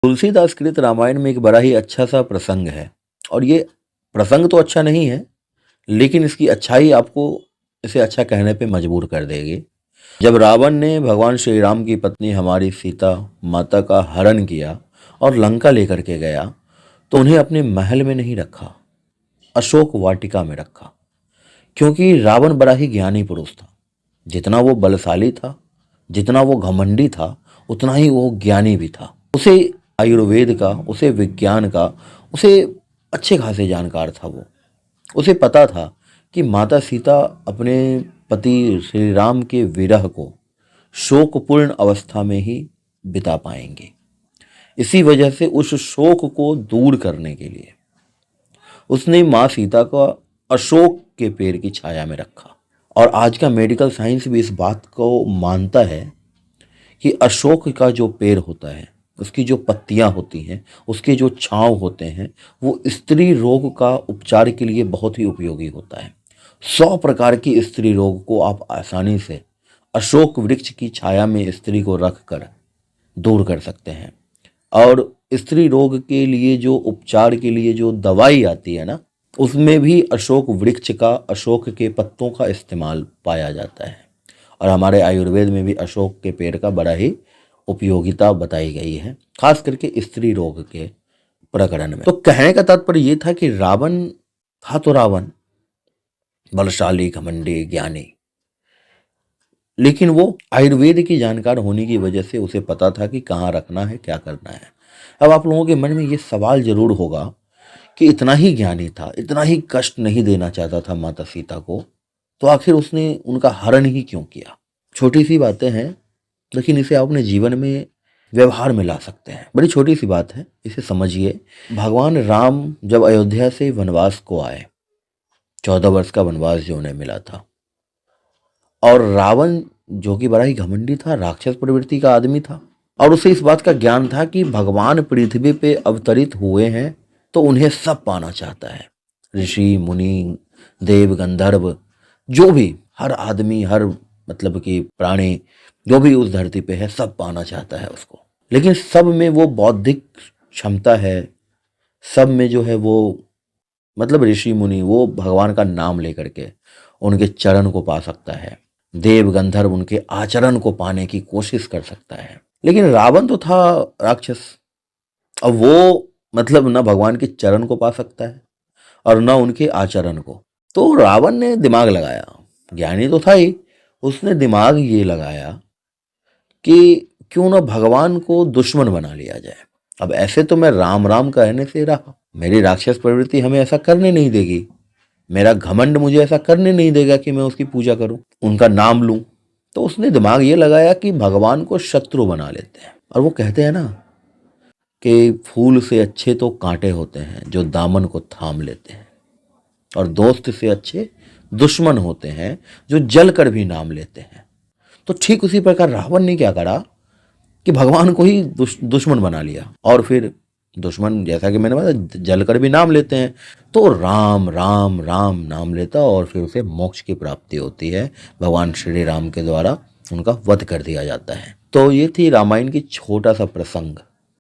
तुलसीदास कृत रामायण में एक बड़ा ही अच्छा सा प्रसंग है। और ये प्रसंग तो अच्छा नहीं है, लेकिन इसकी अच्छाई आपको इसे अच्छा कहने पे मजबूर कर देगी। जब रावण ने भगवान श्री राम की पत्नी हमारी सीता माता का हरण किया और लंका लेकर के गया, तो उन्हें अपने महल में नहीं रखा, अशोक वाटिका में रखा। क्योंकि रावण बड़ा ही ज्ञानी पुरुष था। जितना वो बलशाली था, जितना वो घमंडी था, उतना ही वो ज्ञानी भी था। उसे आयुर्वेद का, उसे विज्ञान का, उसे अच्छे खासे जानकार था वो। उसे पता था कि माता सीता अपने पति श्री राम के विरह को शोकपूर्ण अवस्था में ही बिता पाएंगे। इसी वजह से उस शोक को दूर करने के लिए उसने माँ सीता का अशोक के पेड़ की छाया में रखा। और आज का मेडिकल साइंस भी इस बात को मानता है कि अशोक का जो पेड़ होता है, उसकी जो पत्तियां होती हैं, उसके जो छांव होते हैं, वो स्त्री रोग का उपचार के लिए बहुत ही उपयोगी होता है। 100 प्रकार की स्त्री रोग को आप आसानी से अशोक वृक्ष की छाया में स्त्री को रख कर दूर कर सकते हैं। और स्त्री रोग के लिए जो उपचार के लिए जो दवाई आती है ना, उसमें भी अशोक वृक्ष का, अशोक के पत्तों का इस्तेमाल पाया जाता है। और हमारे आयुर्वेद में भी अशोक के पेड़ का बड़ा ही उपयोगिता बताई गई है, खास करके स्त्री रोग के प्रकरण में। तो कहने का तात्पर्य ये था कि रावण था तो रावण, बलशाली, घमंडी, ज्ञानी, लेकिन वो आयुर्वेद की जानकार होने की वजह से उसे पता था कि कहाँ रखना है, क्या करना है। अब आप लोगों के मन में ये सवाल जरूर होगा कि इतना ही ज्ञानी था, इतना ही कष्ट नहीं देना चाहता था माता सीता को, तो आखिर उसने उनका हरण ही क्यों किया। छोटी सी बातें हैं, लेकिन इसे आप अपने जीवन में व्यवहार में ला सकते हैं। बड़ी छोटी सी बात है, इसे समझिए। भगवान राम जब अयोध्या से वनवास को आए, 14 वर्ष का वनवास जो उन्हें मिला था, और रावण जो कि बड़ा ही घमंडी था, राक्षस प्रवृत्ति का आदमी था, और उसे इस बात का ज्ञान था कि भगवान पृथ्वी पे अवतरित हुए हैं तो उन्हें सब पाना चाहता है। ऋषि, मुनि, देव, गंधर्व, जो भी, हर आदमी, हर मतलब कि प्राणी जो भी उस धरती पे है, सब पाना चाहता है उसको। लेकिन सब में वो बौद्धिक क्षमता है, सब में जो है वो मतलब ऋषि मुनि वो भगवान का नाम लेकर के उनके चरण को पा सकता है। देव गंधर्व उनके आचरण को पाने की कोशिश कर सकता है। लेकिन रावण तो था राक्षस। अब वो मतलब ना भगवान के चरण को पा सकता है और ना उनके आचरण को। तो रावण ने दिमाग लगाया, ज्ञानी तो था ही, उसने दिमाग ये लगाया कि क्यों ना भगवान को दुश्मन बना लिया जाए। अब ऐसे तो मैं राम राम कहने से रहा, मेरी राक्षस प्रवृत्ति हमें ऐसा करने नहीं देगी, मेरा घमंड मुझे ऐसा करने नहीं देगा कि मैं उसकी पूजा करूं, उनका नाम लूं। तो उसने दिमाग ये लगाया कि भगवान को शत्रु बना लेते हैं। और वो कहते हैं ना कि फूल से अच्छे तो कांटे होते हैं जो दामन को थाम लेते हैं, और दोस्त से अच्छे दुश्मन होते हैं जो जल कर भी नाम लेते हैं। तो ठीक उसी प्रकार रावण ने क्या करा कि भगवान को ही दुश्मन बना लिया। और फिर दुश्मन, जैसा कि मैंने बताया, जलकर भी नाम लेते हैं, तो राम राम राम नाम लेता और फिर उसे मोक्ष की प्राप्ति होती है। भगवान श्री राम के द्वारा उनका वध कर दिया जाता है। तो ये थी रामायण की छोटा सा प्रसंग।